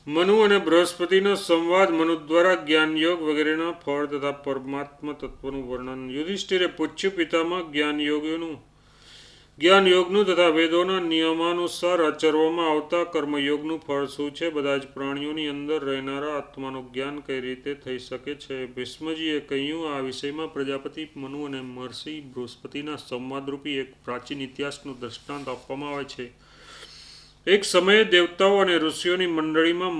મનુ અને બૃહસ્પતિનો સંવાદ મનુ દ્વારા જ્ઞાનયોગ વગેરેના ફળ તથા પરમાત્મા તત્વનું વર્ણન. યુધિષ્ઠિરે પૂછ્યું, પિતામાં જ્ઞાનયોગનું તથા વેદોના નિયમાનુસાર આચરવામાં આવતા કર્મયોગનું ફળ શું છે? બધા જ પ્રાણીઓની અંદર રહેનારા આત્માનું જ્ઞાન કઈ રીતે થઈ શકે છે? ભીષ્મજીએ કહ્યું, આ વિષયમાં પ્રજાપતિ મનુ અને મહર્ષિ બૃહસ્પતિના સંવાદરૂપી એક પ્રાચીન ઇતિહાસનું દ્રષ્ટાંત આપવામાં આવે છે. એક સમયે દેવતાઓ અને ઋષિઓની મંડળીમાં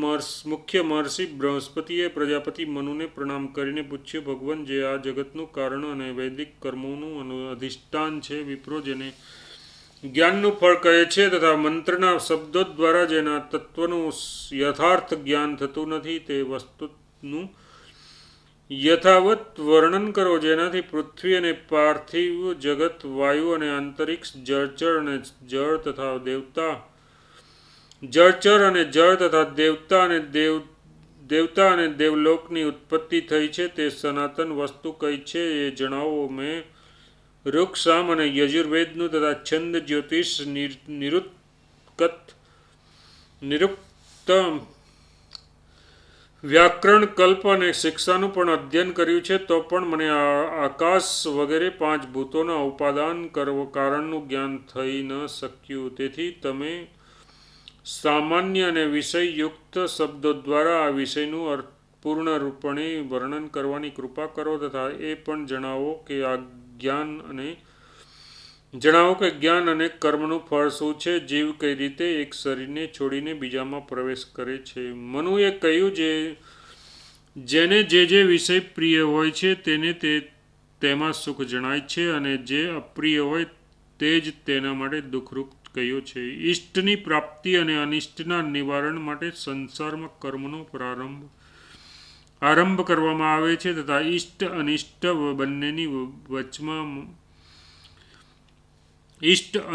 મુખ્ય મહર્ષિ બૃહસ્પતિએ પ્રજાપતિ મનુને પ્રણામ કરીને પૂછ્યું, ભગવાન, જે આ જગતનું કારણ અને વૈદિક કર્મોનું અધિષ્ઠાન છે, વિપ્રો જેને જ્ઞાનનું ફળ કહે છે તથા મંત્રના શબ્દો દ્વારા જેના તત્વનું યથાર્થ જ્ઞાન થતું નથી, તે વસ્તુનું યથાવત વર્ણન કરો, જેનાથી પૃથ્વી અને પાર્થિવ જગત, વાયુ અને અંતરિક્ષ, જળચર અને જળ તથા દેવતા અને દેવલોકની ઉત્પત્તિ થઈ છે. તે સનાતન વસ્તુ કઈ છે એ જણાવો. મેં ઋક, સામ અને યજુર્વેદનું તથા છંદ, જ્યોતિષ, નિરુક્ત, વ્યાકરણ, કલ્પ અને શિક્ષાનું પણ અધ્યયન કર્યું છે, તો પણ મને આકાશ વગેરે પાંચ ભૂતોના ઉપાદાન કારણનું જ્ઞાન થઈ ન શક્યું. તેથી તમે સામાન્ય અને વિષયયુક્ત શબ્દો દ્વારા આ વિષયનું પૂર્ણરૂપણે વર્ણન કરવાની કૃપા કરો તથા એ પણ જણાવો કે જ્ઞાન અને કર્મનું ફળ શું છે? જીવ કઈ રીતે એક શરીરને છોડીને બીજામાં પ્રવેશ કરે છે? મનુએ કહ્યું, જેને જે વિષય પ્રિય હોય છે તેને તેમાં સુખ જણાય છે, અને જે અપ્રિય હોય તે જ તેના માટે દુઃખરૂપ કહ્યું છે. ઇષ્ટની પ્રાપ્તિ અને અનિષ્ટના નિવારણ માટે સંસારમાં કર્મનો આરંભ કરવામાં આવે છે તથા ઇષ્ટ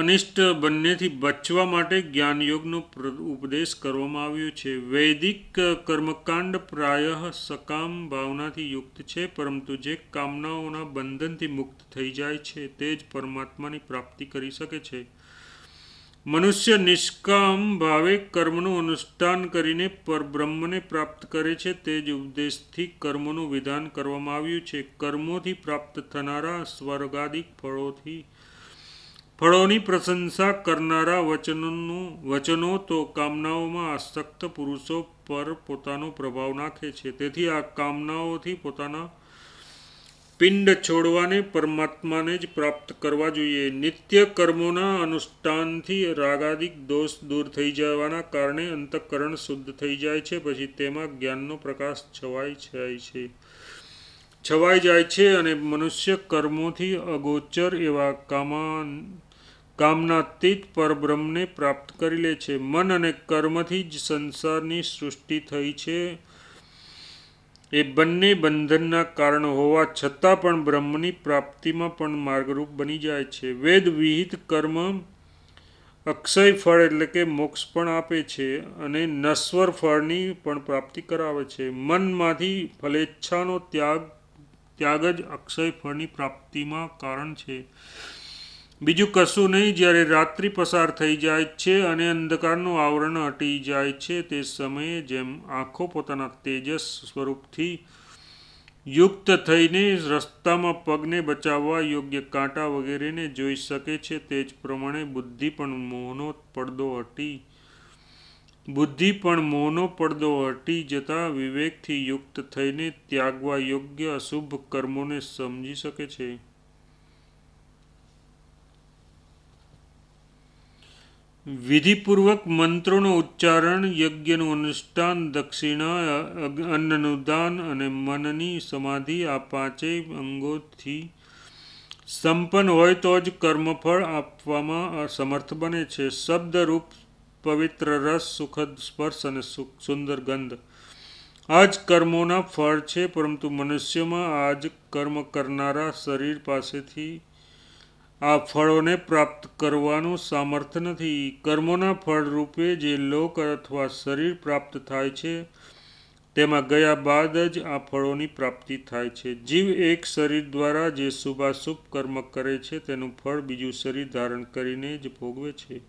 અનિષ્ટ બંનેથી બચવા માટે જ્ઞાનયોગનો ઉપદેશ કરવામાં આવ્યો છે. વૈદિક કર્મકાંડ પ્રાયઃ સકામ ભાવનાથી યુક્ત છે, પરંતુ જે કામનાઓના બંધનથી મુક્ત થઈ જાય છે તે જ પરમાત્માની પ્રાપ્તિ કરી શકે છે. મનુષ્ય નિષ્કામ ભાવે કર્મનું અનુષ્ઠાન કરીને પરબ્રહ્મને પ્રાપ્ત કરે છે. તે જ ઉપદેશથી કર્મોનું વિધાન કરવામાં આવ્યું છે. કર્મોથી પ્રાપ્ત થનારા સ્વર્ગાદિક ફળોની પ્રશંસા કરનારા વચનો તો કામનાઓમાં આસક્ત પુરુષો પર પોતાનો પ્રભાવ નાખે છે. તેથી આ કામનાઓથી પોતાના પિંડ છોડવાને પરમાત્માને જ પ્રાપ્ત કરવા જોઈએ. નિત્ય કર્મોના અનુષ્ઠાનથી રાગાદિક દોષ દૂર થઈ જવાના કારણે અંતઃકરણ શુદ્ધ થઈ જાય છે. પછી તેમાં જ્ઞાનનો પ્રકાશ છવાઈ જાય છે અને મનુષ્ય કર્મોથી અગોચર એવા કામનાતીત પરબ્રહ્મને પ્રાપ્ત કરી લે છે. મન અને કર્મથી જ સંસારની સૃષ્ટિ થઈ છે. એ બંને બંધનના કારણ હોવા છતાં પણ બ્રહ્મની પ્રાપ્તિમાં પણ માર્ગરૂપ બની જાય છે. વેદ વિહિત કર્મ અક્ષય ફળ એટલે કે મોક્ષ પણ આપે છે અને નશ્વર ફળની પણ પ્રાપ્તિ કરાવે છે. મનમાંથી ફલેચ્છાનો ત્યાગ જ અક્ષય ફળની પ્રાપ્તિમાં કારણ છે. બીજું કશું નહીં. જ્યારે રાત્રિ પસાર થઈ જાય છે અને અંધકારનું આવરણ હટી જાય છે, તે સમયે જેમ આંખો પોતાના તેજસ સ્વરૂપથી યુક્ત થઈને રસ્તામાં પગને બચાવવા યોગ્ય કાંટા વગેરેને જોઈ શકે છે, તે જ પ્રમાણે બુદ્ધિ પણ મોહનો પડદો હટી જતા વિવેકથી યુક્ત થઈને ત્યાગવા યોગ્ય અશુભ કર્મોને સમજી શકે છે. વિધિપૂર્વક મંત્રોનું ઉચ્ચારણ, યજ્ઞનું અનુષ્ઠાન, દક્ષિણા, અન્નનું દાન અને મનની સમાધિ આ પાંચેય અંગોથી સંપન્ન હોય તો જ કર્મફળ આપવામાં સમર્થ બને છે. શબ્દ, રૂપ, પવિત્ર રસ, સુખદ સ્પર્શ અને સુંદર ગંધ આ જ કર્મોના ફળ છે, પરંતુ મનુષ્યમાં આ જ કર્મ કરનારા શરીર પાસેથી આ ફળોને પ્રાપ્ત કરવાનું સામર્થ્ય નથી. કર્મોના ફળરૂપે જે લોક અથવા શરીર પ્રાપ્ત થાય છે તેમાં ગયા બાદ જ આ ફળોની પ્રાપ્તિ થાય છે. જીવ એક શરીર દ્વારા જે શુભાશુભ કર્મ કરે છે તેનું ફળ બીજું શરીર ધારણ કરીને જ ભોગવે છે.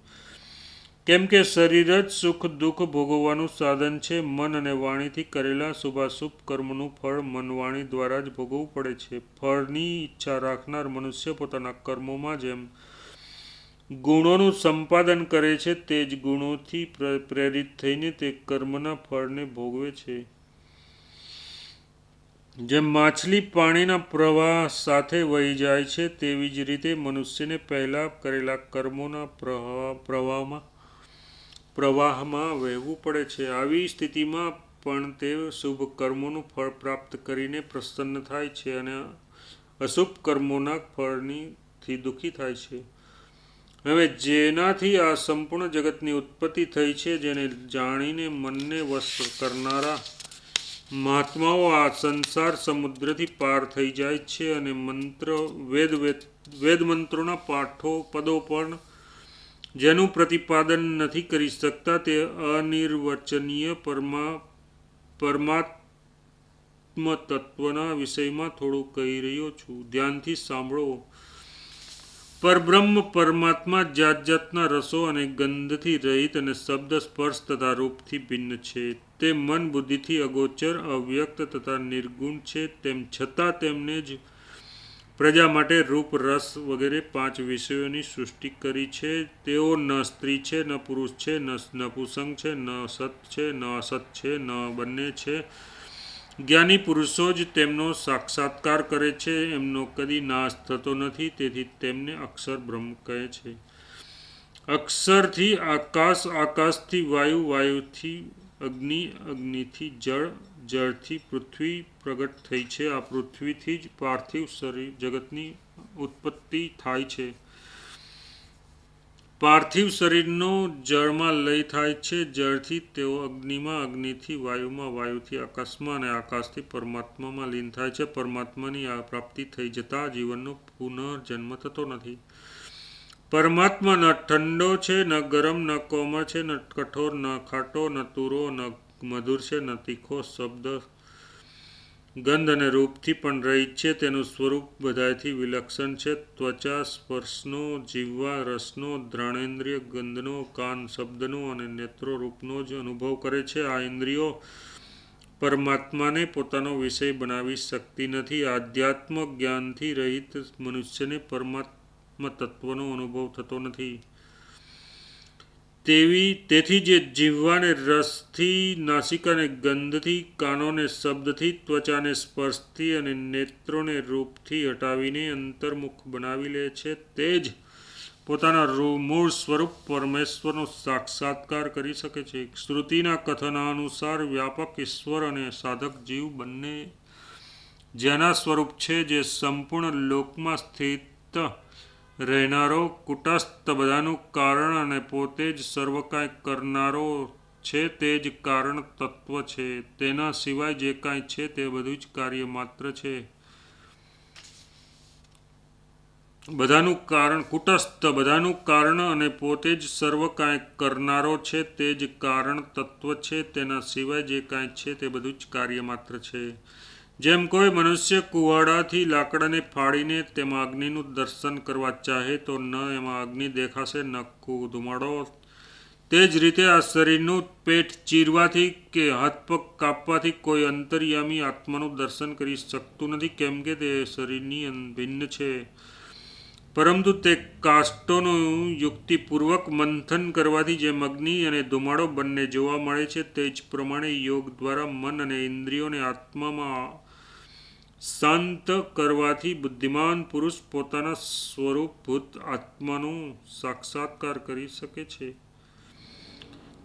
કેમ કે શરીર જ સુખ દુઃખ ભોગવવાનું સાધન છે. મન અને વાણીથી કરેલા શુભાશુભ કર્મનું ફળ મન વાણી દ્વારા જ ભોગવવું પડે છે. ફળની ઈચ્છા રાખનાર મનુષ્ય પોતાના કર્મોમાં જેમ ગુણોનું સંપાદન કરે છે તે જ ગુણોથી પ્રેરિત થઈને તે કર્મના ફળને ભોગવે છે. જેમ માછલી પાણીના પ્રવાહ સાથે વહી જાય છે તેવી જ રીતે મનુષ્યને પહેલા કરેલા કર્મોના પ્રવાહમાં વહેવું પડે છે. આવી સ્થિતિમાં પણ તે શુભ કર્મોનું ફળ પ્રાપ્ત કરીને પ્રસન્ન થાય છે અને અશુભ કર્મોના ફળથી દુઃખી થાય છે. હવે જેનાથી આ સંપૂર્ણ જગતની ઉત્પત્તિ થઈ છે, જેને જાણીને મનને વશ કરનારા મહાત્માઓ આ સંસાર સમુદ્રથી પાર થઈ જાય છે અને વેદ મંત્રોના પદો પણ જેનું પ્રતિપાદન નથી કરી શકતા તે અનિર્વચનીય પરમાત્મ તત્વના વિષયમાં થોડું કહી રહ્યો છું. ધ્યાનથી સાંભળો. પરબ્રહ્મ પરમાત્મા જાત જાતના રસો અને ગંધથી રહિત અને શબ્દ સ્પર્શ તથા રૂપથી ભિન્ન છે. તે મન બુદ્ધિથી અગોચર, અવ્યક્ત તથા નિર્ગુણ છે. તેમ છતાં તેમને જ પ્રજા માટે રૂપ રસ વગેરે 5 વિષયોની સૃષ્ટિ કરી છે. તેઓ ન સ્ત્રી છે, ન પુરુષ છે, ન નપુંસક છે, ન સત છે, ન અસત છે, ન બંને છે. જ્ઞાની પુરુષો જ તેમનો સાક્ષાત્કાર કરે છે. એમનો કદી નાશ થતો નથી. તેથી તેમને અક્ષર બ્રહ્મ કહે છે. અક્ષરથી આકાશ, આકાશથી વાયુ, વાયુથી અગ્નિ, અગ્નિથી જળ, જળથી પૃથ્વી પ્રગટ થઈ છે. આ પૃથ્વીથી જ પાર્થિવ શરીર જગતની ઉત્પત્તિ થાય છે. પાર્થિવ શરીરનો જળમાં લય થાય છે. જળથી તેઓ અગ્નિમાં, અગ્નિથી વાયુમાં, વાયુથી આકાશમાં અને આકાશથી પરમાત્મામાં લીન થાય છે. પરમાત્માની આ પ્રાપ્તિ થઈ જતાં જીવનનો પુનર્જન્મ થતો નથી. પરમાત્મા ન ઠંડો છે, ન ગરમ, ન કોમળ છે, ન કઠોર, ન ખાટો, ન તુરો, ન મધુર છે, ન તીખો, શબ્દ, ગંધ અને રૂપથી પણ રહિત છે. તેનું સ્વરૂપ બધાથી વિલક્ષણ છે. ત્વચા સ્પર્શનો, જીહ્વા રસનો, ઘ્રાણેન્દ્રિય ગંધનો, કાન શબ્દનો અને નેત્રો રૂપનો જ અનુભવ કરે છે. આ ઇન્દ્રિયો પરમાત્માને પોતાનો વિષય બનાવી શકતી નથી. આધ્યાત્મ જ્ઞાનથી રહિત મનુષ્યને પરમાત્મા તત્વનો અનુભવ થતો નથી. તેથી જે જીહ્વાને રસથી, નાસિકાને ગંધથી, કાનોને શબ્દથી, ત્વચાને સ્પર્શથી અને નેત્રોને રૂપથી હટાવીને અંતર્મુખ બનાવી લે છે, તે જ પોતાના મૂળ સ્વરૂપ પરમેશ્વરનો સાક્ષાત્કાર કરી શકે છે. શ્રુતિના કથનાનુસાર વ્યાપક ઈશ્વર અને સાધક જીવ બંને જેના સ્વરૂપ છે, જે સંપૂર્ણ લોકમાં સ્થિત રહેનારો, કુટસ્થ બધાનું કારણ અને પોતે જ સર્વ કાંઈ કરનારો છે, તે જ કારણ તત્વ છે. તેના સિવાય જે કાંઈ છે તે બધું જ કાર્ય માત્ર છે. બધાનું કારણ, કુટસ્થ બધાનું કારણ અને પોતે જ સર્વ કાંઈ કરનારો છે, તે જ કારણ તત્વ છે. તેના સિવાય જે કાંઈ છે તે બધું જ કાર્ય માત્ર છે. જેમ કોઈ મનુષ્ય કુહાડાથી લાકડાને ફાડીને તેમાં અગ્નિનું દર્શન કરવા ચાહે તો ન એમાં અગ્નિ દેખાશે, ન ધુમાડો. તે જ રીતે આ શરીરનું પેટ ચીરવાથી કે હાથ પગ કાપવાથી કોઈ અંતર્યામી આત્માનું દર્શન કરી શકતું નથી, કેમ કે તે શરીરની ભિન્ન છે. પરંતુ તે કાષ્ટોનું યુક્તિપૂર્વક મંથન કરવાથી જેમ અગ્નિ અને ધુમાડો બંને જોવા મળે છે, તે જ પ્રમાણે યોગ દ્વારા મન અને ઇન્દ્રિયોને આત્મામાં શાંત કરવાથી બુદ્ધિમાન પુરુષ પોતાના સ્વરૂપભૂત આત્માનો સાક્ષાત્કાર કરી શકે છે.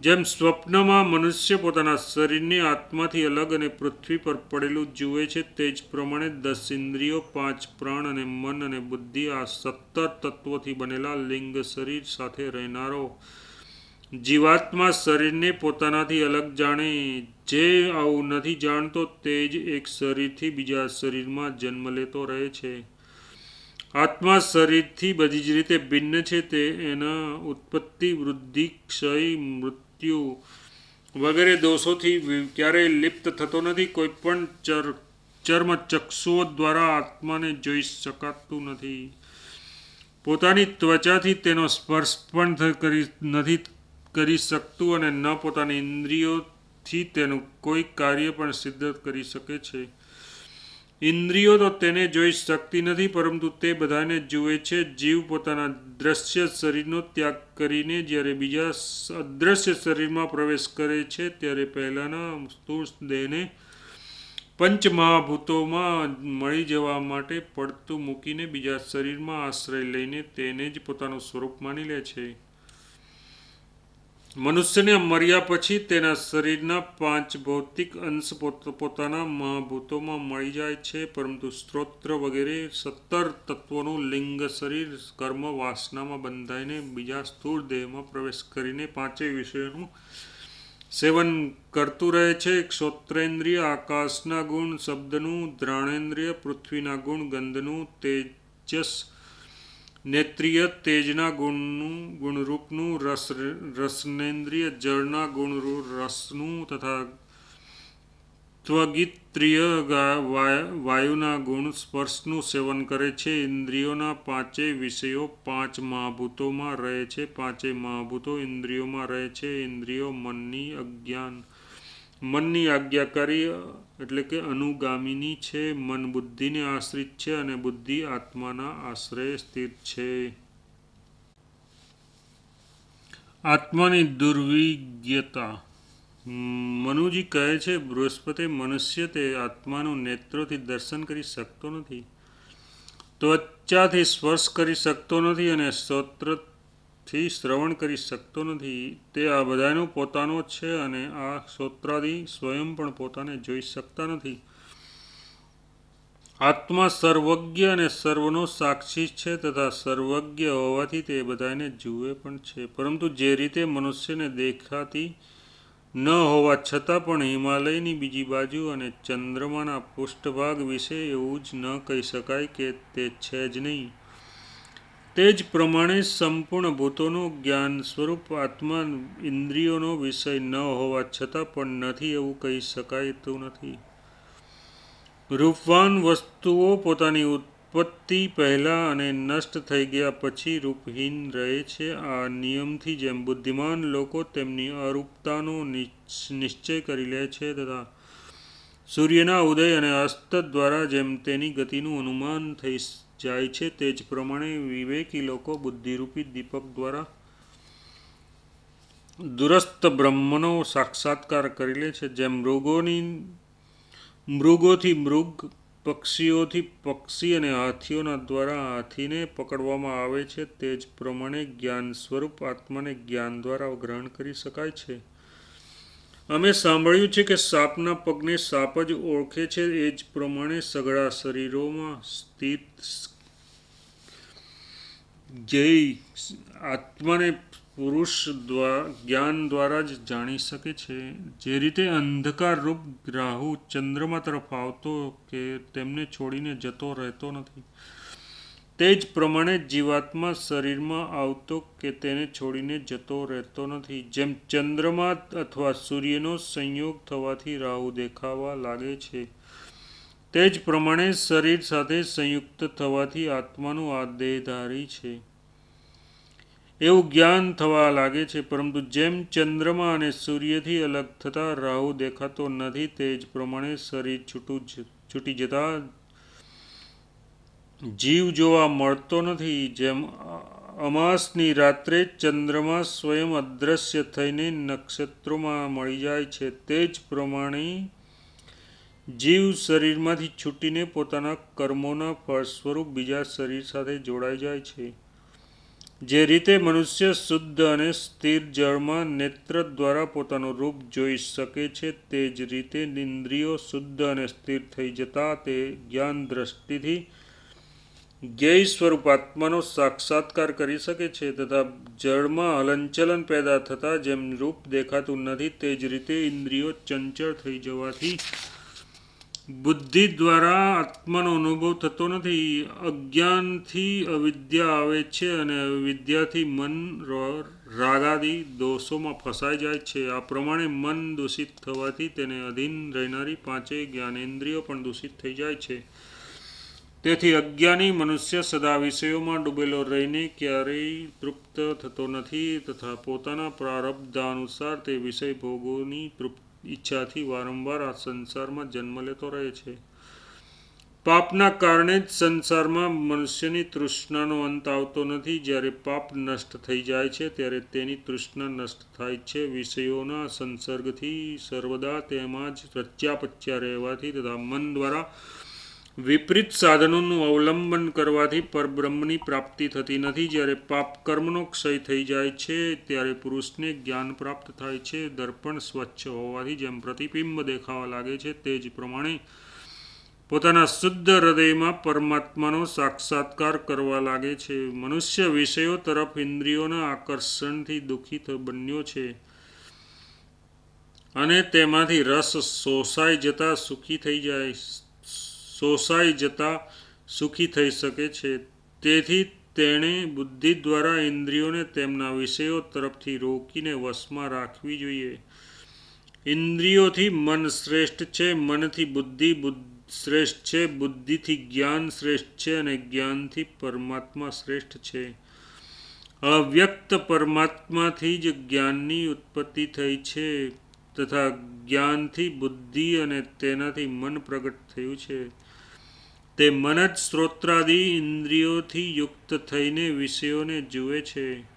જેમ સ્વપ્નમાં મનુષ્ય પોતાના શરીરને આત્માથી અલગ અને પૃથ્વી પર પડેલું જુએ છે, તે જ પ્રમાણે 10 ઇન્દ્રિયો, 5 પ્રાણ અને મન અને બુદ્ધિ આ 17 તત્વોથી બનેલા લિંગ શરીર સાથે રહેનારો જીવાત્મા શરીરને પોતાનાથી અલગ જાણે. જે આવું નથી જાણતો તે જ એક શરીરથી બીજા શરીરમાં જન્મ લેતો રહે છે. આત્મા શરીરથી બધી જ રીતે ભિન્ન છે. તે એના ઉત્પત્તિ, વૃદ્ધિ, ક્ષય, મૃત્યુ વગેરે દોષોથી ક્યારેય લિપ્ત થતો નથી. કોઈ પણ ચર્મચક્ષુઓ દ્વારા આત્માને જોઈ શકાતું નથી. પોતાની ત્વચાથી તેનો સ્પર્શ પણ નથી કરી શકતું અને ન પોતાની ઇન્દ્રિયોથી તેનું કોઈ કાર્ય પણ સિદ્ધ કરી શકે છે. ઇન્દ્રિયો તો તેને જોઈ શકતી નથી, પરંતુ તે બધાને જુએ છે. જીવ પોતાના દ્રશ્ય શરીરનો ત્યાગ કરીને જ્યારે બીજા અદ્રશ્ય શરીરમાં પ્રવેશ કરે છે ત્યારે પહેલાના સ્થૂળ દેહને પંચમહાભૂતોમાં મળી જવા માટે પડતું મૂકીને બીજા શરીરમાં આશ્રય લઈને તેને જ પોતાનું સ્વરૂપ માની લે છે. મનુષ્યને મર્યા પછી તેના શરીરના 5 ભૌતિક અંશ પોતાના મહાભૂતોમાં મળી જાય છે, પરંતુ સ્ત્રોત્ર વગેરે 17 તત્વોનું લિંગ શરીર કર્મ વાસનામાં બંધાઈને બીજા સ્થૂળ દેહમાં પ્રવેશ કરીને 5 વિષયોનું સેવન કરતું રહે છે. શ્રોત્રેન્દ્રિય આકાશના ગુણ શબ્દનું, ઘ્રાણેન્દ્રિય પૃથ્વીના ગુણ ગંધનું, તેજસ નેત્રિય તેજના ગુણરૂપનું, રસનેન્દ્રિય જળના ગુણ રસનું તથા ત્વગિત્રિય વાયુના ગુણ સ્પર્શનું સેવન કરે છે. ઇન્દ્રિયોના 5 વિષયો 5 મહાભૂતોમાં રહે છે. 5 મહાભૂતો ઇન્દ્રિયોમાં રહે છે. ઇન્દ્રિયો મનની આજ્ઞાકારી એટલે કે અનુગામિની છે. મન બુદ્ધિને આશ્રિત છે અને બુદ્ધિ આત્માના આશ્રયે સ્થિત છે. આત્માની દુર્વિજ્ઞતા. મનુજી કહે છે, બૃહસ્પતિ મનુષ્ય તે આત્માનું નેત્રોથી દર્શન કરી શકતો નથી, ત્વચાથી સ્પર્શ કરી શકતો નથી અને શ્રોત્રથી શ્રવણ કરી શકતો નથી. તે આ બધાનો પોતાનો છે અને આ શ્રોત્રાદિ સ્વયં પણ પોતાને જોઈ શકતા નથી. આત્મા સર્વજ્ઞ અને સર્વનો સાક્ષી છે તથા સર્વજ્ઞ હોવાથી તે બધાને જુએ પણ છે. પરંતુ જે રીતે મનુષ્યને દેખાતી ન હોવા છતાં પણ હિમાલયની બીજી બાજુ અને ચંદ્રમાના પૃષ્ઠભાગ વિશે એવું જ ન કહી શકાય કે તે છે જ નહીં, તે જ પ્રમાણે સંપૂર્ણ ભૂતોનું જ્ઞાન સ્વરૂપ આત્મા ઇન્દ્રિયોનો વિષય ન હોવા છતાં પણ નથી એવું કહી શકાતું નથી. રૂપવાન વસ્તુઓ પોતાની ઉત્પત્તિ પહેલાં અને નષ્ટ થઈ ગયા પછી રૂપહીન રહે છે. આ નિયમથી જેમ બુદ્ધિમાન લોકો તેમની અરૂપતાનો નિશ્ચય કરી લે છે તથા સૂર્યના ઉદય અને અસ્ત દ્વારા જેમ તેની ગતિનું અનુમાન થઈ જાય છે, તે જ પ્રમાણે વિવેકી લોકો બુદ્ધિરૂપી દીપક દ્વારા દૂરસ્થ બ્રહ્મનો સાક્ષાત્કાર કરી લે છે. જેમ મૃગોથી મૃગ, પક્ષીઓથી પક્ષી અને હાથીઓના દ્વારા હાથીને પકડવામાં આવે છે, તે જ પ્રમાણે જ્ઞાન સ્વરૂપ આત્માને જ્ઞાન દ્વારા ગ્રહણ કરી શકાય છે. અમે સાંભળ્યું છે કે સાપના પગને સાપ જ ઓળખે છે. એ જ પ્રમાણે સઘળા શરીરોમાં સ્થિત જ્ઞેય આત્માને પુરુષ જ્ઞાન દ્વારા જ જાણી શકે છે. જે રીતે અંધકાર રૂપ રાહુ ચંદ્રમા તરફ આવતો કે તેમને છોડીને જતો રહેતો નથી, તે જ પ્રમાણે જીવાત્મા શરીરમાં આવતો કે તેને છોડીને જતો રહેતો નથી. જેમ ચંદ્રમા અથવા સૂર્યનો સંયોગ થવાથી રાહુ દેખાવા લાગે છે, તે જ પ્રમાણે શરીર સાથે સંયુક્ત થવાથી આત્માનું આ દેહધારી છે એવું જ્ઞાન થવા લાગે છે. પરંતુ જેમ ચંદ્રમા અને સૂર્યથી અલગ થતાં રાહુ દેખાતો નથી, તે જ પ્રમાણે શરીર છૂટી જતા જીવ જોવા મળતો નથી. જેમ અમાસની રાત્રે ચંદ્રમા સ્વયં અદૃશ્ય થઈને નક્ષત્રોમાં મળી જાય છે, તે જ પ્રમાણે જીવ શરીરમાંથી છૂટીને પોતાના કર્મોના ફળ સ્વરૂપ બીજા શરીર સાથે જોડાઈ જાય છે. જે રીતે મનુષ્ય શુદ્ધ અને સ્થિર જળમાં નેત્ર દ્વારા પોતાનું રૂપ જોઈ શકે છે, તે જ રીતે ઇન્દ્રિયો શુદ્ધ અને સ્થિર થઈ જતાં તે જ્ઞાન દ્રષ્ટિથી જ્ઞેય સ્વરૂપ આત્માનો સાક્ષાત્કાર કરી શકે છે. તથા જળમાં હલનચલન પેદા થતાં જેમ રૂપ દેખાતું નથી, તે જ રીતે ઇન્દ્રિયો ચંચળ થઈ જવાથી બુદ્ધિ દ્વારા આત્માનો અનુભવ થતો નથી. અજ્ઞાનથી અવિદ્યા આવે છે અને અવિદ્યાથી મન રાગાદિ દોષોમાં ફસાઈ જાય છે. આ પ્રમાણે મન દૂષિત થવાથી તેને અધીન રહેનારી 5 જ્ઞાનેન્દ્રિયો પણ દૂષિત થઈ જાય છે. તેથી અજ્ઞાની મનુષ્ય સદા વિષયોમાં ડૂબેલો રહીને ક્યારેય તૃપ્ત થતો નથી તથા પોતાના પ્રારબ્ધાનુસાર તે વિષય ભોગોની ઈચ્છાથી વારંવાર આ સંસારમાં જન્મ લેતો રહે છે. પાપના કારણે જ સંસારમાં મનુષ્યની તૃષ્ણાનો અંત આવતો નથી. જ્યારે પાપ નષ્ટ થઈ જાય છે ત્યારે તેની તૃષ્ણા નષ્ટ થાય છે. વિષયોના સંસર્ગથી સર્વદા તેમાં જ રચ્યા-પચ્યા રહેવાથી તથા મન દ્વારા વિપરીત સાધનોનું અવલંબન કરવાથી પરબ્રહ્મની પ્રાપ્તિ થતી નથી. જ્યારે પાપ કર્મનો ક્ષય થઈ જાય છે ત્યારે પુરુષને જ્ઞાન પ્રાપ્ત થાય છે. દર્પણ સ્વચ્છ હોવાથી જેમ પ્રતિબિંબ દેખાવા લાગે છે તે જ પ્રમાણે પોતાના શુદ્ધ હૃદયમાં પરમાત્માનો સાક્ષાત્કાર કરવા લાગે છે. મનુષ્ય વિષયો તરફ ઇન્દ્રિયોના આકર્ષણથી દુઃખી બન્યો છે અને તેમાંથી રસ શોષાઈ જતા સુખી થઈ શકે છે. તેથી તેણે બુદ્ધિ દ્વારા ઇન્દ્રિયોને તેમના વિષયો તરફથી રોકીને વશમાં રાખવી જોઈએ. ઇન્દ્રિયોથી મન શ્રેષ્ઠ છે, મનથી બુદ્ધિ શ્રેષ્ઠ છે, બુદ્ધિથી જ્ઞાન શ્રેષ્ઠ છે અને જ્ઞાનથી પરમાત્મા શ્રેષ્ઠ છે. અવ્યક્ત પરમાત્માથી જ જ્ઞાનની ઉત્પત્તિ થઈ છે તથા જ્ઞાનથી બુદ્ધિ અને તેનાથી મન પ્રગટ થયું છે. તે મન જ સ્ત્રોત્રાદિ ઇન્દ્રિયોથી યુક્ત થઈને વિષયોને જુએ છે.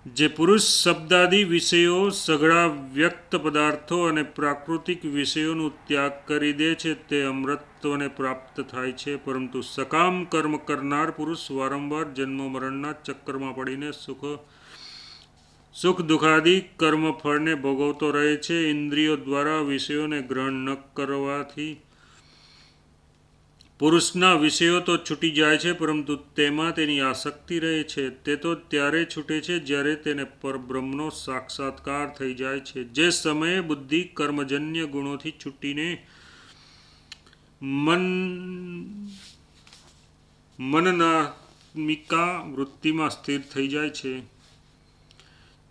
જે પુરુષ શબ્દાદિ વિષયો, સઘળા વ્યક્ત પદાર્થો અને પ્રાકૃતિક વિષયોનો ત્યાગ કરી દે છે તે અમરત્વને પ્રાપ્ત થાય છે. પરંતુ સકામ કર્મ કરનાર પુરુષ વારંવાર જન્મ મરણના ચક્કરમાં પડીને સુખ દુઃખાદિ કર્મફળને ભોગવતો રહે છે. ઇન્દ્રિયો દ્વારા વિષયોને ગ્રહણ ન કરવાથી પુરુષના વિષયો તો છૂટી જાય છે પરંતુ તેમાં તેની આસક્તિ રહે છે. તે તો ત્યારે છૂટે છે જ્યારે તેને પરબ્રહ્મનો સાક્ષાત્કાર થઈ જાય છે. જે સમયે બુદ્ધિ કર્મજન્ય ગુણોથી છૂટીને મનનાત્મિકા વૃત્તિમાં સ્થિર થઈ જાય છે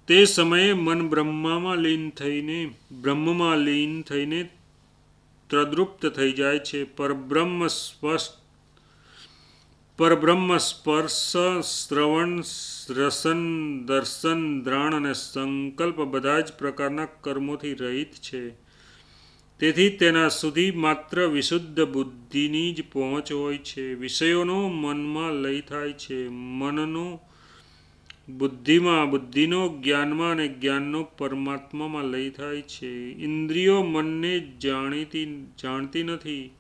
તે સમયે મન બ્રહ્મમાં લીન થઈને તદ્રુપ્ત થઈ જાય છે. પરબ્રહ્મ સ્પર્શ, શ્રવણ, રસન, દર્શન, દ્રાણ અને સંકલ્પ બધા જ પ્રકારના કર્મોથી રહિત છે. તેથી તેના સુધી માત્ર વિશુદ્ધ બુદ્ધિની જ પહોંચ હોય છે. વિષયોનો મનમાં લય થાય છે, મનનો બુદ્ધિમાં, બુદ્ધિનો જ્ઞાનમાં અને જ્ઞાનનો પરમાત્મામાં લય થાય છે. ઇન્દ્રિયો મનને જાણતી નથી.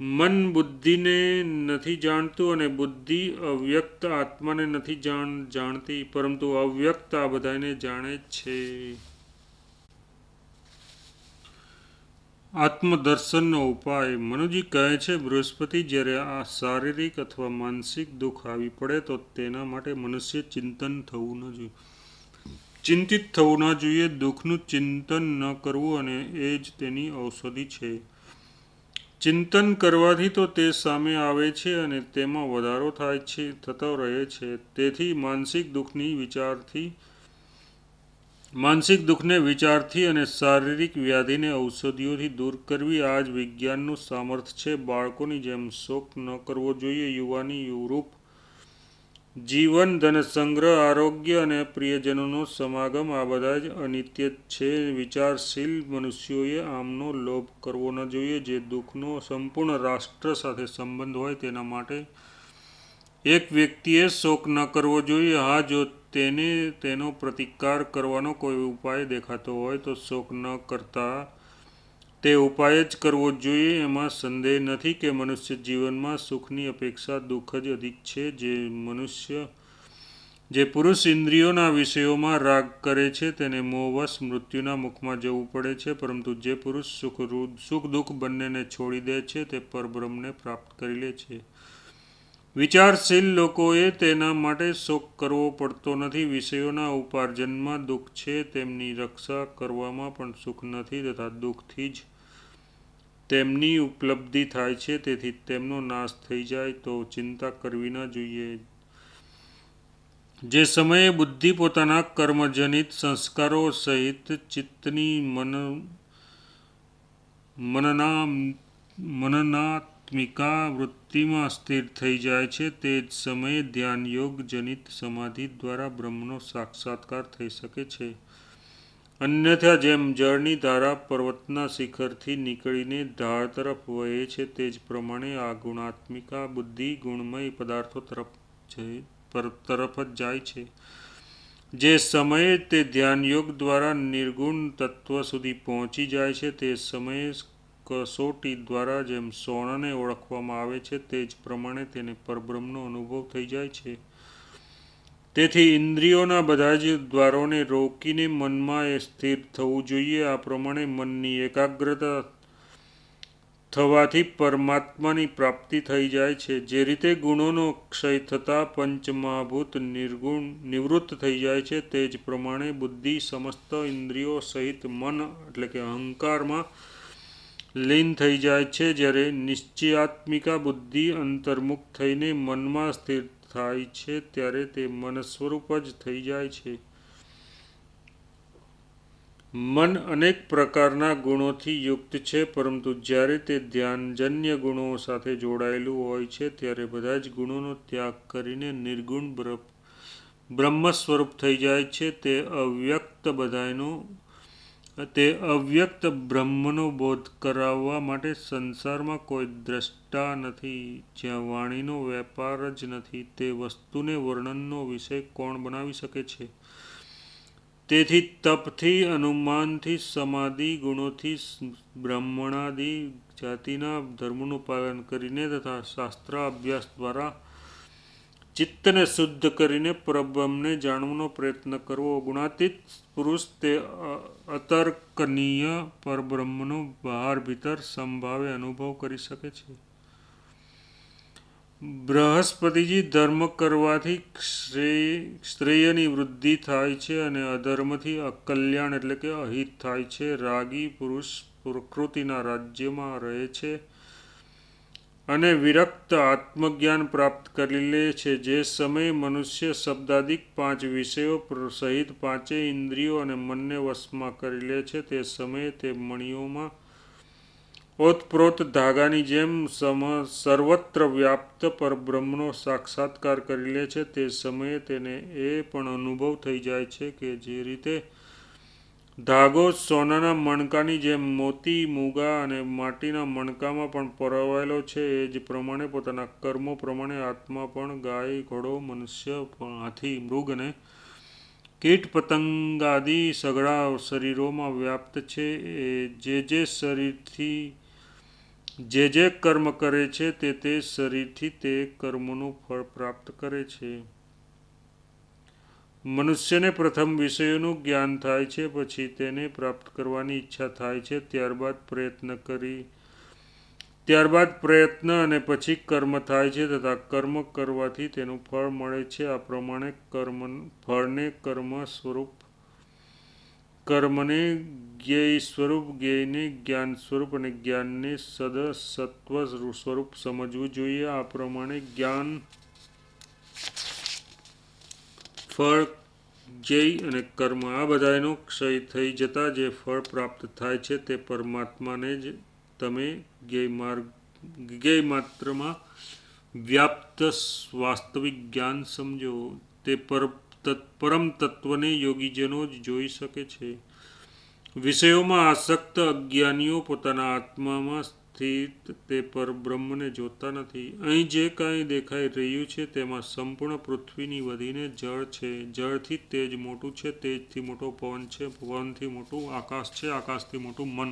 મન બુદ્ધિને નથી જાણતું અને બુદ્ધિ અવ્યક્ત આત્માને નથી જાણતી, પરંતુ અવ્યક્ત આ બધાને જાણે છે. આત્મદર્શનનો ઉપાય. મનુજી કહે છે, બૃહસ્પતિ જ્યારે આ શારીરિક અથવા માનસિક દુઃખ આવી પડે તો તેના માટે મનુષ્ય ચિંતિત થવું ન જોઈએ. દુઃખનું ચિંતન ન કરવું અને એ જ તેની ઔષધિ છે. ચિંતન કરવાથી તો તે સામે આવે છે અને તેમાં વધારો થતો રહે છે. તેથી માનસિક દુઃખને વિચારથી અને શારીરિક વ્યાધિને ઔષધિઓથી દૂર કરવી આ જ વિજ્ઞાનનું સામર્થ્ય છે. બાળકોની જેમ શોક ન કરવો જોઈએ. યુવાની રૂપ જીવન, ધનસંગ્રહ, આરોગ્ય અને પ્રિયજનોનો સમાગમ આ બધા જ અનિત્ય છે. વિચારશીલ મનુષ્યોએ આમનો લોભ કરવો ન જોઈએ. જે દુઃખનો સંપૂર્ણ રાષ્ટ્ર સાથે સંબંધ હોય તેના માટે એક વ્યક્તિએ શોક ન કરવો જોઈએ. હા, જો તેને તેનો પ્રતિકાર કરવાનો કોઈ ઉપાય દેખાતો હોય તો શોક ન કરતા તે ઉપાય જ કરવો જોઈએ. એમાં સંદેહ નથી કે મનુષ્ય જીવનમાં સુખની અપેક્ષા દુઃખ જ અધિક છે. જે પુરુષ ઇન્દ્રિયોના વિષયોમાં રાગ કરે છે તેને મોહવશ મૃત્યુના મુખમાં જવું પડે છે. પરંતુ જે પુરુષ સુખ દુઃખ બંનેને છોડી દે છે તે પરબ્રહ્મને પ્રાપ્ત કરી લે છે. વિચારશીલ લોકોએ તેના માટે શોક કરવો પડતો નથી. વિષયોના ઉપાર્જનમાં દુઃખ છે, તેમની રક્ષા કરવામાં પણ સુખ નથી તથા દુઃખથી જ તેમની ઉપલબ્ધિ થાય છે. તેથી તેમનો નાશ થઈ જાય તો ચિંતા કરવી ન જોઈએ. જે સમયે બુદ્ધિ પોતાના કર્મજનિત સંસ્કારો સહિત ચિત્તની મનનાત્મિકા વૃત્તિમાં સ્થિર થઈ જાય છે તે જ સમયે ધ્યાન યોગ જનિત સમાધિ દ્વારા બ્રહ્મનો સાક્ષાત્કાર થઈ શકે છે. અન્યથા જેમ જળની ધારા પર્વતના શિખરથી નીકળીને ઢાળ તરફ વહે છે તે જ પ્રમાણે આ ગુણાત્મિકા બુદ્ધિ ગુણમય પદાર્થો તરફ જ જાય છે. જે સમયે તે ધ્યાન યોગ દ્વારા નિર્ગુણ તત્વ સુધી પહોંચી જાય છે તે સમયે કસોટી દ્વારા જેમ સોનાને ઓળખવામાં આવે છે તે જ પ્રમાણે તેને પરબ્રહ્મનો અનુભવ થઈ જાય છે. તેથી ઇન્દ્રિયોના બધા જ દ્વારોને રોકીને મનમાં એ સ્થિર થવું જોઈએ. આ પ્રમાણે મનની એકાગ્રતા થવાથી પરમાત્માની પ્રાપ્તિ થઈ જાય છે. જે રીતે ગુણોનો ક્ષય થતાં પંચમહાભૂત નિવૃત્ત થઈ જાય છે તે જ પ્રમાણે બુદ્ધિ સમસ્ત ઇન્દ્રિયો સહિત મન એટલે કે અહંકારમાં લીન થઈ જાય છે. જ્યારે નિશ્ચયાત્મિકા બુદ્ધિ અંતર્મુખ થઈને મનમાં સ્થિર થાય છે ત્યારે તે મન સ્વરૂપ જ થઈ જાય છે. મન અનેક પ્રકારના ગુણોથી યુક્ત છે, પરંતુ જ્યારે તે ધ્યાનજન્ય ગુણો સાથે જોડાયેલું હોય છે ત્યારે બધા જ ગુણોનો ત્યાગ કરીને નિર્ગુણ બ્રહ્મ સ્વરૂપ થઈ જાય છે. તે અવ્યક્ત બ્રહ્મનો બોધ કરાવવા માટે સંસારમાં કોઈ દ્રષ્ટા નથી. જ્યાં વાણીનો વેપાર જ નથી તે વસ્તુને વર્ણનનો વિષય કોણ બનાવી શકે છે? તેથી તપથી, અનુમાનથી, સમાધિ ગુણોથી, બ્રાહ્મણાદિ જાતિના ધર્મોનું પાલન કરીને તથા શાસ્ત્ર અભ્યાસ દ્વારા ચિત્તને શુદ્ધ કરીને પરબ્રહ્મને જાણવાનો પ્રયત્ન કરવો. ગુણાતીત પુરુષ તે અતર્કનીય પરબ્રહ્મનો બહાર ભીતર સમભાવે અનુભવ કરી શકે છે. બૃહસ્પતિજી ધર્મ કરવાથી શ્રેયની વૃદ્ધિ થાય છે અને અધર્મથી અકલ્યાણ એટલે કે અહિત થાય છે. રાગી પુરુષ પ્રકૃતિના રાજ્યમાં રહે છે અને વિરક્ત આત્મજ્ઞાન પ્રાપ્ત કરી લે છે. જે સમયે મનુષ્ય શબ્દાદિક 5 વિષયો સહિત 5 ઇન્દ્રિયો અને મનને વશમાં કરી લે છે તે સમયે તે મણીઓમાં ઓતપ્રોત ધાગાની જેમ સર્વત્ર વ્યાપ્ત પરબ્રહ્મનો સાક્ષાત્કાર કરી લે છે. તે સમયે તેને એ પણ અનુભવ થઈ જાય છે કે જે રીતે ધાગો સોનાના મણકાની જેમ મોતી, મૂંગા અને માટીના મણકામાં પણ પરોવાયેલો છે એ જ પ્રમાણે પોતાના કર્મો પ્રમાણે આત્મા પણ ગાય, ઘોડો, મનુષ્ય, હાથી, મૃગ અને કીટ પતંગાદિ સઘળા શરીરોમાં વ્યાપ્ત છે. જે કર્મ કરે છે તે શરીરથી તે કર્મોનું ફળ પ્રાપ્ત કરે છે. મનુષ્યને પ્રથમ વિષયોનું જ્ઞાન થાય છે, પછી તેને પ્રાપ્ત કરવાની ઈચ્છા થાય છે, ત્યારબાદ પ્રયત્ન અને પછી કર્મ થાય છે તથા કર્મ કરવાથી તેનું ફળ મળે છે. આ પ્રમાણે ફળને કર્મ સ્વરૂપ, કર્મને જ્ઞેય સ્વરૂપ, જ્ઞેયને જ્ઞાન સ્વરૂપ અને જ્ઞાનને સત્વ સ્વરૂપ સમજવું જોઈએ. આ પ્રમાણે જ્ઞાન, ફળ, જ્ઞેય અને કર્મ આ બધાયનો ક્ષય થઈ જતાં જે ફળ પ્રાપ્ત થાય છે તે પરમાત્માને જ તમે જ્ઞેય માત્રમાં વ્યાપ્ત વાસ્તવિક જ્ઞાન સમજો. તે પરમ તત્વને યોગીજનો જ જોઈ શકે છે. વિષયોમાં આસક્ત અજ્ઞાનીઓ પોતાના આત્મામાં સ્થિત તે પરબ્રહ્મને જોતા નથી. અહીં જે કાંઈ દેખાઈ રહ્યું છે તેમાં સંપૂર્ણ પૃથ્વીની વધીને જળ છે, જળથી તેજ મોટું છે, તેજથી મોટો પવન છે, પવનથી મોટું આકાશ છે, આકાશથી મોટું મન,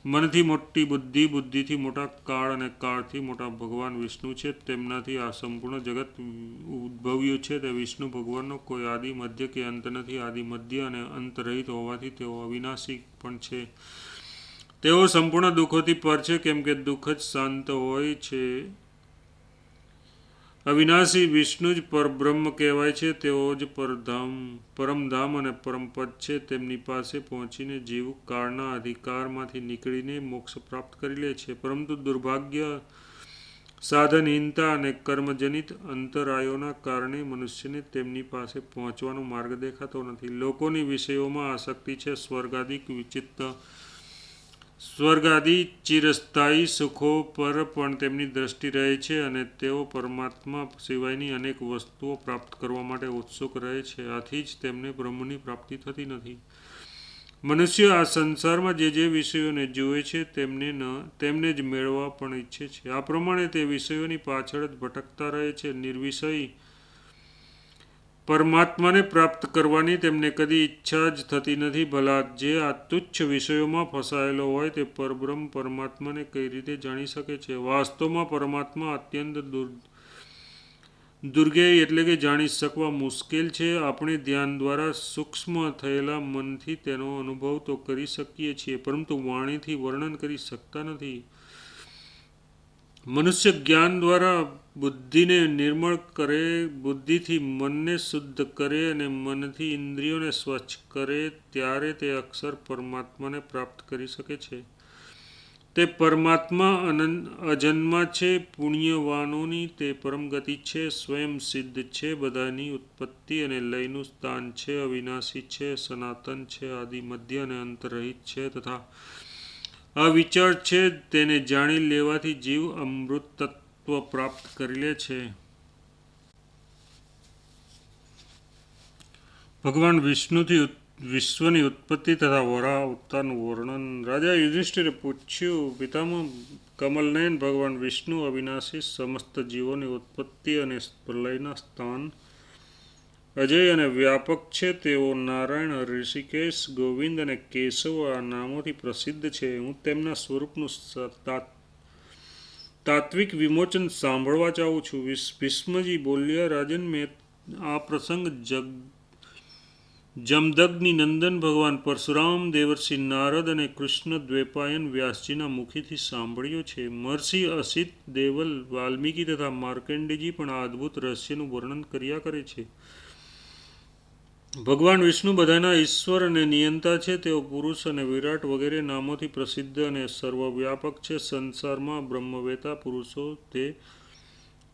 મનથી મોટી બુદ્ધિ, બુદ્ધિથી મોટા કાળ અને કાળથી મોટા ભગવાન વિષ્ણુ છે. તેમનાથી આ સંપૂર્ણ જગત ઉદ્ભવ્યું છે. તે વિષ્ણુ ભગવાનનો કોઈ આદિ, મધ્ય કે અંત નથી. આદિ, મધ્ય અને અંત રહિત હોવાથી તેઓ અવિનાશી પણ છે. તેઓ સંપૂર્ણ દુઃખોથી પર છે, કેમ કે દુઃખ જ શાંત હોય છે. અવિનાશી વિષ્ણુ જ પરબ્રહ્મ કહેવાય છે. તેઓ જ પરમધામ અને પરમપદ છે. તેમની પાસે પહોંચીને જીવ કાળના અધિકારમાંથી નીકળીને મોક્ષ પ્રાપ્ત કરી લે છે. પરંતુ દુર્ભાગ્ય, સાધનહીનતા અને કર્મજનિત અંતરાયોના કારણે મનુષ્યને તેમની પાસે પહોંચવાનો માર્ગ દેખાતો નથી. લોકોની વિષયોમાં આસક્તિ છે. સ્વર્ગાદિક વિચિત્ર સ્વર્ગ આદિ ચિરસ્થાયી સુખો પર પણ તેમની દ્રષ્ટિ રહે છે અને તેઓ પરમાત્મા સિવાયની અનેક વસ્તુઓ પ્રાપ્ત કરવા માટે ઉત્સુક રહે છે. આથી જ તેમને બ્રહ્મની પ્રાપ્તિ થતી નથી. મનુષ્ય આ સંસારમાં જે વિષયોને જુએ છે તેમને જ મેળવવા પણ ઈચ્છે છે. આ પ્રમાણે તે વિષયોની પાછળ જ ભટકતા રહે છે. નિર્વિષય પરમાત્માને પ્રાપ્ત કરવાની તેમને કદી ઈચ્છા જ થતી નથી. ભલા જે આ તુચ્છ વિષયોમાં ફસાયેલો હોય તે પરબ્રહ્મ પરમાત્માને કઈ રીતે જાણી શકે છે? વાસ્તવમાં પરમાત્મા અત્યંત દુર્ગેય એટલે કે જાણી શકવા મુશ્કેલ છે. આપણે ધ્યાન દ્વારા સૂક્ષ્મ થયેલા મનથી તેનો અનુભવ તો કરી શકીએ છીએ, પરંતુ વાણીથી વર્ણન કરી શકતા નથી. મનુષ્ય જ્ઞાન દ્વારા બુદ્ધિને નિર્મળ કરે, બુદ્ધિથી મનને શુદ્ધ કરે અને મનથી ઇન્દ્રિયોને સ્વચ્છ કરે ત્યારે તે અક્ષર પરમાત્માને પ્રાપ્ત કરી શકે છે. તે પરમાત્મા અજન્મા છે, પુણ્યવાનોની તે પરમ ગતિ છે, સ્વયં સિદ્ધ છે, બધાની ઉત્પત્તિ અને લયનું સ્થાન છે, અવિનાશી છે, સનાતન છે, આદિ મધ્ય અને અંતરહિત છે તથા અવિચળ છે. તેને જાણી લેવાથી જીવ અમૃત તત્વ પ્રાપ્ત કરી લે છે. ભગવાન વિષ્ણુથી વિશ્વની ઉત્પત્તિ તથા વરાહ અવતારનું વર્ણન. રાજા યુધિષ્ઠિરે પૂછ્યું, પિતામહ કમલનયન ભગવાન વિષ્ણુ અવિનાશી, સમસ્ત જીવોની ઉત્પત્તિ અને પ્રલયના સ્થાન, અજય અને વ્યાપક છે. તેઓ નારાયણ, ઋષિકેશ, ગોવિંદ અને કેશવ આ નામોથી પ્રસિદ્ધ છે. હું તેમના સ્વરૂપનું તાત્વિક વિમોચન સાંભળવા ચાહું છું. ભીષ્મજી બોલ્યા, રાજન, મેં આ પ્રસંગ જમદગ્નિ નંદન ભગવાન પરશુરામ, દેવર્ષિ નારદ અને કૃષ્ણ દ્વૈપાયન વ્યાસજીના મુખેથી સાંભળ્યો છે. મહર્ષિ અસિત, દેવલ, વાલ્મીકી તથા માર્કંડેયજી પણ આ અદ્ભુત રહસ્યનું વર્ણન કર્યા કરે છે. ભગવાન વિષ્ણુ બધાના ઈશ્વર અને નિયંતા છે. તેઓ પુરુષ અને વિરાટ વગેરે નામોથી પ્રસિદ્ધ અને સર્વવ્યાપક છે. સંસારમાં બ્રહ્મવેતા પુરુષો તે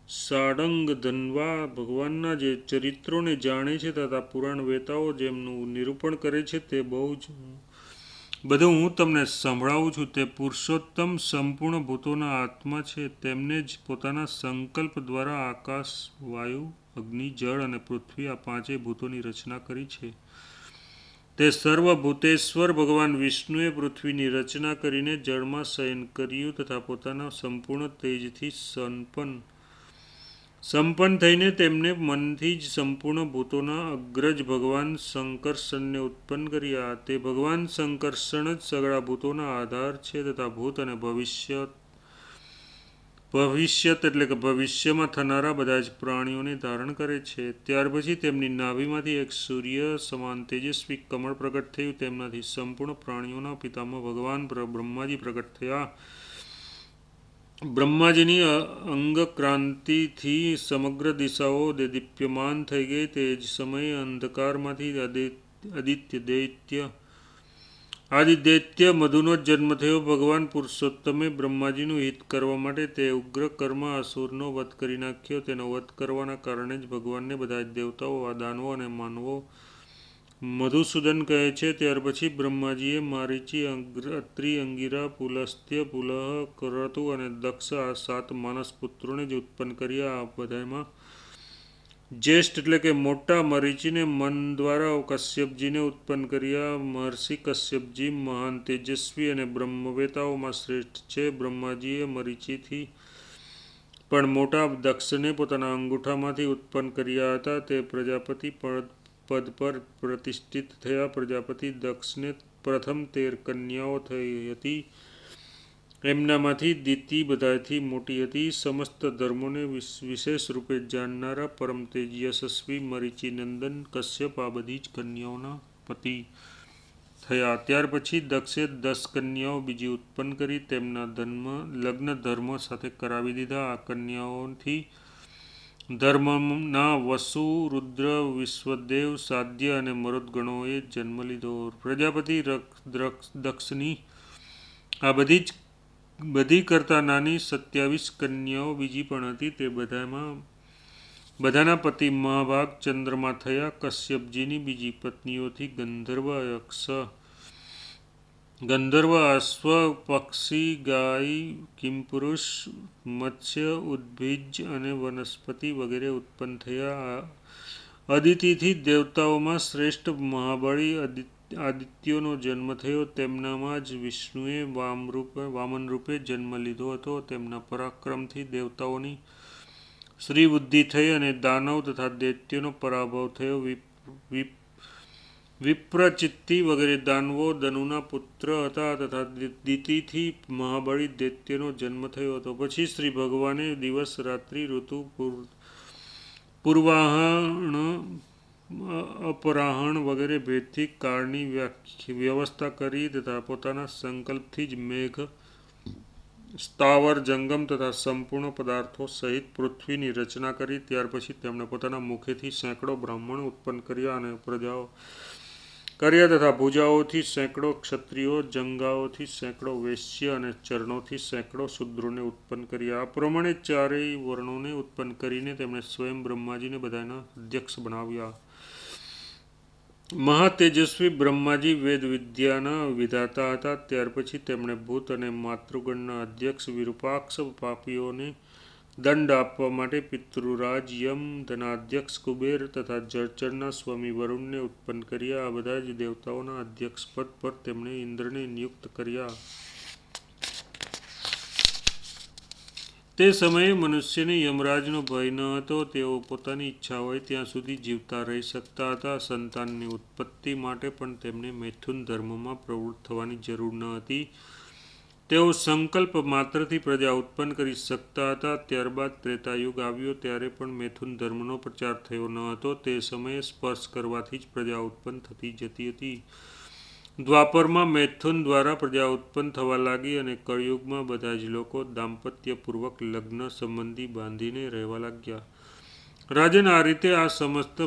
સાડંગ ધનવા ભગવાનના જે ચરિત્રોને જાણે છે તથા પુરાણ વેતાઓ જેમનું નિરૂપણ કરે છે તે બધું હું તમને સંભળાવું છું. તે પુરુષોત્તમ સંપૂર્ણ ભૂતોના આત્મા છે. તેમને જ પોતાના સંકલ્પ દ્વારા આકાશ, વાયુ, અગ્નિ, જળ અને પૃથ્વી આ પાંચેય ભૂતોની રચના કરી છે. તે સર્વભૂતેશ્વર ભગવાન વિષ્ણુએ પૃથ્વીની રચના કરીને જળમાં શયન કર્યું તથા પોતાના સંપૂર્ણ તેજથી સંપન્ન થઈને તેમને મનથી જ સંપૂર્ણ ભૂતોના અગ્રજ ભગવાન સંકર્ષણને ઉત્પન્ન કર્યા. તે ભગવાન સંકર્ષણ જ સગળા ભૂતોના આધાર છે તથા ભૂત અને ભવિષ્યત એટલે કે ભવિષ્યમાં થનારા બધા જ પ્રાણીઓને ધારણ કરે છે. ત્યાર પછી તેમની નાભીમાંથી એક સૂર્ય સમાન તેજસ્વી કમળ પ્રગટ થયું. તેમનાથી સંપૂર્ણ પ્રાણીઓના પિતામહ ભગવાન બ્રહ્માજી પ્રગટ થયા. બ્રહ્માજીની અંગક્રાંતિથી સમગ્ર દિશાઓ દીપ્યમાન થઈ ગઈ. તે જ સમયે અંધકારમાંથી આદિદૈત્ય મધુનો જન્મ થયો. ભગવાન પુરુષોત્તમે બ્રહ્માજીનું હિત કરવા માટે તે ઉગ્ર કર્મ અસુરનો વધ કરી નાખ્યો. તેનો વધ કરવાના કારણે જ ભગવાનને બધા જ દેવતાઓ, દાનવો અને માનવો મધુસૂદન કહે છે. ત્યાર પછી બ્રહ્માજીએ મારીચી, અત્રિ, અંગિરા, પુલસ્ત્ય, પુલહ, ક્રતુ અને દક્ષ આ 7 માનસ પુત્રોને જ ઉત્પન્ન કર્યા. આ બધામાં જ્યેષ્ઠ એટલે કે મોટા મરીચીને મન દ્વારા કશ્યપજીને ઉત્પન્ન કર્યા. મહર્ષિ કશ્યપજી મહાન તેજસ્વી અને બ્રહ્મવેતાઓમાં શ્રેષ્ઠ છે. બ્રહ્માજીએ મરીચીથી પણ મોટા દક્ષને પોતાના અંગૂઠામાંથી ઉત્પન્ન કર્યા હતા. તે પ્રજાપતિ પદ પર પ્રતિષ્ઠિત થયા. પ્રજાપતિ દક્ષને પ્રથમ 13 કન્યાઓ થઈ હતી. એમનામાંથી દિતિ બધાથી મોટી હતી. સમસ્ત ધર્મોને વિશેષ રૂપે જાણનારા પરમ યશસ્વી મરીચી નંદન કશ્યપ આ બધી જ કન્યાઓના પતિ થયા. ત્યાર પછી દક્ષે 10 કન્યાઓ બીજી ઉત્પન્ન કરી. તેમના લગ્ન ધર્મ સાથે કરાવી દીધા. આ કન્યાઓથી ધર્મના વસુ, રુદ્ર, વિશ્વદેવ, સાધ્ય અને મરુદગણોએ જન્મ લીધો. પ્રજાપતિ દક્ષની આ બધી કરતા નાની 27 કન્યાઓ બીજી પણ હતી. તે બધાના પતિ મહાભાગ ચંદ્રમા થયા. કશ્યપજીની બીજી પત્નીઓથી ગંધર્વ, યક્ષ, ગંધર્વ, અશ્વ, પક્ષી, ગાય, કિમપુરુષ, મત્સ્ય, ઉદ્ભિજ અને વનસ્પતિ વગેરે ઉત્પન્ન થયા. અદિતિથી દેવતાઓમાં શ્રેષ્ઠ મહાબળી આદિત્યોનો જન્મ થયો. તેમનામાં જ વિષ્ણુએ વામન રૂપે જન્મ લીધો હતો. તેમના પરાક્રમથી દેવતાઓની શ્રીવૃદ્ધિ થઈ અને દાનવ તથા દૈત્યોનો પરાભવ થયો. વિપ્રચિત્તિ વગેરે દાનવો દનુના પુત્ર હતા તથા દિતિથી મહાબળી દૈત્યનો જન્મ થયો હતો. પછી શ્રી ભગવાને દિવસ રાત્રિ ઋતુ પૂર્વાહણ અપરાહણ વગેરે ભેદથી કાળની વ્યવસ્થા કરી તથા પોતાના સંકલ્પથી જ મેઘ, સ્થાવર, જંગમ તથા સંપૂર્ણ પદાર્થો સહિત પૃથ્વીની રચના કરી. ત્યાર પછી તેમણે પોતાના મુખેથી સેંકડો બ્રાહ્મણ ઉત્પન્ન કર્યા અને પ્રજાઓ કર્યા તથા ભુજાઓથી સેંકડો ક્ષત્રિયો, જંગાઓથી સેંકડો વૈશ્ય અને ચરણોથી સેંકડો શૂદ્રોને ઉત્પન્ન કર્યા. આ પ્રમાણે ચારેય વર્ણોને ઉત્પન્ન કરીને તેમણે સ્વયં બ્રહ્માજીને બધાના અધ્યક્ષ બનાવ્યા. મહાતેજસ્વી બ્રહ્માજી વેદ વિદ્યાના વિધાતા હતા. ત્યાર પછી તેમણે ભૂત અને માતૃગણના અધ્યક્ષ વિરૂપાક્ષ પાપીઓને દંડ આપવા માટે પિતૃરાજ યમ, ધનાધ્યક્ષ કુબેર તથા જળચરના સ્વામી વરુણને ઉત્પન્ન કર્યા. આ બધા જ દેવતાઓના અધ્યક્ષ પદ પર તેમણે ઇન્દ્રને નિયુક્ત કર્યા. તે સમયે મનુષ્યને યમરાજનો ભય ન હતો. તેઓ પોતાની ઈચ્છા હોય ત્યાં સુધી જીવતા રહી શકતા હતા. સંતાનની ઉત્પત્તિ માટે પણ તેમને મૈથુન ધર્મમાં પ્રવૃત્ત થવાની જરૂર ન હતી. તેઓ સંકલ્પ માત્રથી પ્રજા ઉત્પન્ન કરી શકતા હતા. ત્યારબાદ ત્રેતાયુગ આવ્યો ત્યારે પણ મૈથુન ધર્મનો પ્રચાર થયો ન હતો. તે સમયે સ્પર્શ કરવાથી જ પ્રજા ઉત્પન્ન થતી જતી હતી. દ્વાપરમાં મૈથુન દ્વારા પ્રજા ઉત્પન્ન થવા લાગી અને કળિયુગમાં બધા જ લોકો દાંપત્યપૂર્વક લગ્ન સંબંધી બાંધીને રહેવા લાગ્યા. રાજન, આ રીતે આ સમસ્ત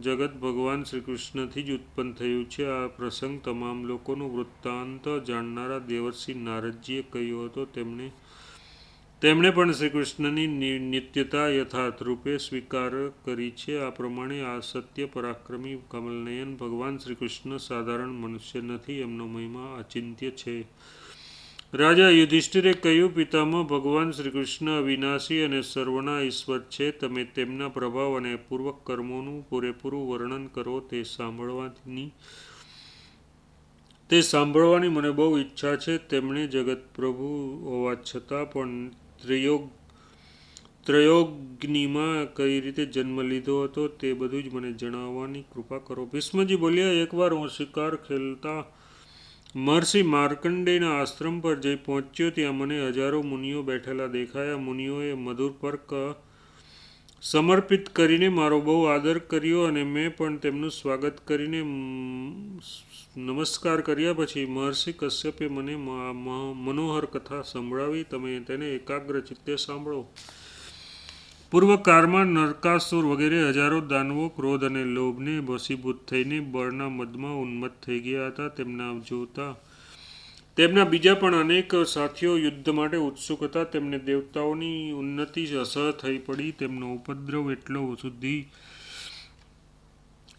જગત ભગવાન શ્રી કૃષ્ણથી જ ઉત્પન્ન થયું છે. આ પ્રસંગ તમામ લોકોનું વૃત્તાંત જાણનારા દેવર્ષિ નારદજીએ કહ્યો હતો. તેમણે પણ શ્રી કૃષ્ણની નિત્યતા યથાર્થ રૂપે સ્વીકાર કરી છે. આ પ્રમાણે આ સત્ય પરાક્રમી કમલનયન ભગવાન શ્રી કૃષ્ણ સાધારણ મનુષ્ય નથી. એમનો મહિમા અચિંત્ય છે. રાજા યુધિષ્ઠિરે કહ્યું, પિતામહ, ભગવાન શ્રી કૃષ્ણ અવિનાશી અને સર્વના ઈશ્વર છે. તમે તેમના પ્રભાવ અને પૂર્વ કર્મોનું પૂરેપૂરું વર્ણન કરો. તે સાંભળવાની મને બહુ ઈચ્છા છે. તેમણે જગતપ્રભુ હોવા છતાં પણ ત્રયોગ્નિમાં કઈ રીતે જન્મ લીધો હતો તે બધું જ મને જણાવવાની કૃપા કરો. ભીષ્મજી બોલ્યા, એકવાર હું શિકાર ખેલતા મહર્ષિ માર્કંડેયના આશ્રમ પર જઈ પહોંચ્યો. ત્યાં મને હજારો મુનિઓ બેઠેલા દેખાયા. મુનિઓએ મધુર પર્ક સમર્પિત કરીને મારો બહુ આદર કર્યો અને મેં પણ તેમનું સ્વાગત કરીને નમસ્કાર કર્યા. પછી મહર્ષિ કશ્યપે મને મનોહર કથા સંભળાવી. તમે તેને એકાગ્ર ચિત્તે સાંભળો. પૂર્વકાળમાં નરકાસુર વગેરે હજારો દાનવો ક્રોધ અને લોભને વશીભૂત થઈને બળના મદમાં ઉન્મત્ત થઈ ગયા હતા. તેમના બીજા પણ અનેક સાથીઓ યુદ્ધ માટે ઉત્સુક હતા. તેમને દેવતાઓની ઉન્નતિ અસહ્ય થઈ પડી. તેમનો ઉપદ્રવ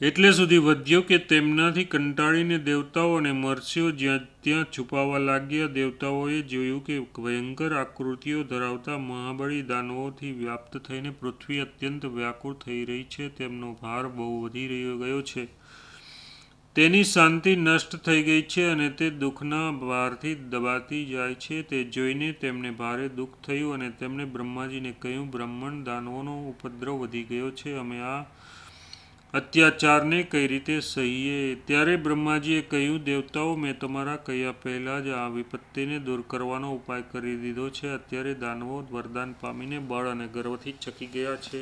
એટલે સુધી વધ્યો કે તેમનાથી કંટાળીને દેવતાઓ અને મહર્ષિઓ જ્યાં ત્યાં છુપાવા લાગ્યા. દેવતાઓએ જોયું કે ભયંકર આકૃતિઓ ધરાવતા મહાબળી દાનવોથી વ્યાપ્ત થઈને પૃથ્વી અત્યંત વ્યાકુળ થઈ રહી છે. તેમનો ભાર બહુ વધી ગયો છે. તેની શાંતિ નષ્ટ થઈ ગઈ છે અને તે દુઃખના ભારથી દબાતી જાય છે. તે જોઈને તેમને ભારે દુઃખ થયું અને તેમણે બ્રહ્માજીને કહ્યું, બ્રાહ્મણ દાનવોનો ઉપદ્રવ વધી ગયો છે. અમે આ અત્યાચારને કઈ રીતે સહીએ? ત્યારે બ્રહ્માજીએ કહ્યું, દેવતાઓ, મેં તમારા કહ્યા પહેલાં જ આ વિપત્તિને દૂર કરવાનો ઉપાય કરી દીધો છે. અત્યારે દાનવો વરદાન પામીને બળ અને ગર્વથી ચકી ગયા છે.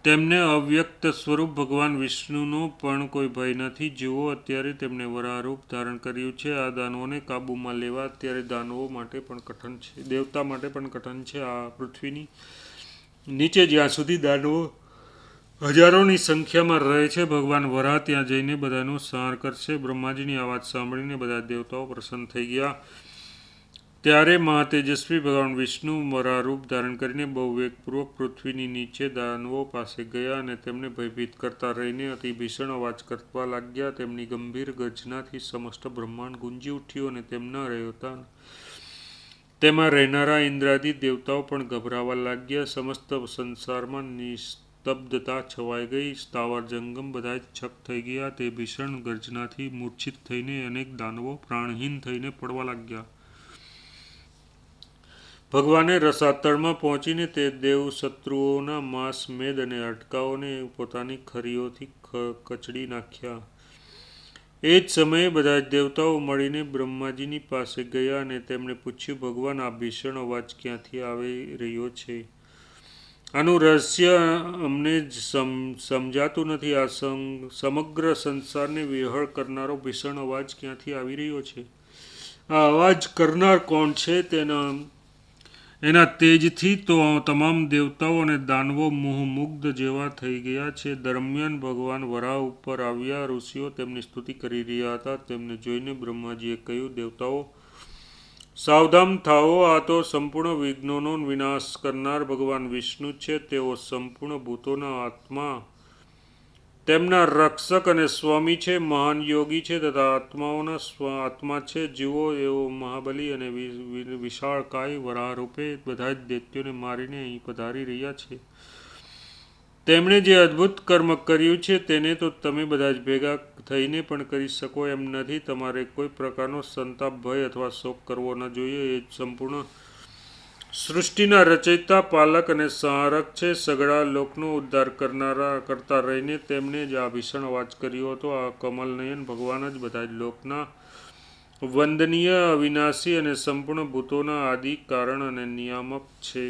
તેમને અવ્યક્ત સ્વરૂપ ભગવાન વિષ્ણુનો પણ કોઈ ભય નથી. જુઓ, અત્યારે તેમણે વરાહરૂપ ધારણ કર્યું છે. આ દાનવોને કાબૂમાં લેવા અત્યારે દાનવો માટે પણ કઠણ છે, દેવતા માટે પણ કઠણ છે. આ પૃથ્વીની નીચે જ્યાં સુધી દાનવો હજારોની સંખ્યામાં રહે છે, ભગવાન વરાહ ત્યાં જઈને બધાનો સંહાર કરશે. બ્રહ્માજીની આ વાત સાંભળીને બધા દેવતાઓ પ્રસન્ન થઈ ગયા. ત્યારે મહાતેજસ્વી ભગવાન વિષ્ણુ વરાહ રૂપ ધારણ કરીને બહુ વેગપૂર્વક પૃથ્વીની નીચે દાનવો પાસે ગયા અને તેમને ભયભીત કરતા રહીને અતિ ભીષણ અવાજ કરવા લાગ્યા. તેમની ગંભીર ગર્જનાથી સમસ્ત બ્રહ્માંડ ગુંજી ઉઠ્યું અને તેમાં રહેનારા ઇન્દ્રાદિ દેવતાઓ પણ ગભરાવા લાગ્યા. સમસ્ત સંસારમાં નિસ્તબ્ધતા છવાઈ ગઈ. સ્થાવર જંગમ બધા જ છક થઈ ગયા. તે ભીષણ ગર્જનાથી મૂર્છિત થઈને અનેક દાનવો પ્રાણહીન થઈને પડવા લાગ્યા. ભગવાને રસાતળમાં પહોંચીને તે દેવશત્રુઓના માંસ, મેદ અને હાડકાંઓને પોતાની ખરીઓથી કચડી નાખ્યા. એ જ સમયે બધા જ દેવતાઓ મળીને બ્રહ્માજીની પાસે ગયા અને તેમણે પૂછ્યું, ભગવાન, આ ભીષણ અવાજ ક્યાંથી આવી રહ્યો છે? આનું રહસ્ય અમને સમજાતું નથી. આ સમગ્ર સંસારને વિહળ કરનારો ભીષણ અવાજ ક્યાંથી આવી રહ્યો છે? આ અવાજ કરનાર કોણ છે? એના તેજથી તો તમામ દેવતાઓ અને દાનવો મોહમુગ્ધ જેવા થઈ ગયા છે. દરમિયાન ભગવાન વરાહ ઉપર આવ્યા. ઋષિઓ તેમની સ્તુતિ કરી રહ્યા હતા. તેમને જોઈને બ્રહ્માજીએ કહ્યું, દેવતાઓ, સાવધાન થાઓ. આ તો સંપૂર્ણ વિઘ્નોનો વિનાશ કરનાર ભગવાન વિષ્ણુ છે. તેઓ સંપૂર્ણ ભૂતોના આત્મા, તેમના રક્ષક અને સ્વામી છે. મહાન યોગી છે તથા આત્માઓના આત્મા છે. જુઓ, એઓ મહાબલી અને વિશાળકાય વરાહ રૂપે બધા જ દૈત્યોને મારીને અહીં પધારી રહ્યા છે. તેમણે જે અદ્ભુત કર્મ કર્યું છે તેને તો તમે બધા જ ભેગા થઈને પણ કરી શકો એમ નથી. તમારે કોઈ પ્રકારનો સંતાપ, ભય અથવા શોક કરવો ન જોઈએ. એ જ સંપૂર્ણ સૃષ્ટિના રચયિતા, પાલક અને સંહારક છે. સઘળા લોકનો ઉદ્ધાર કરતા રહીને તેમણે જ આ ભીષણ અવાજ કર્યો હતો. આ કમલનયન ભગવાન જ બધા જ લોકના વંદનીય, અવિનાશી અને સંપૂર્ણ ભૂતોના આદિ કારણ અને નિયામક છે.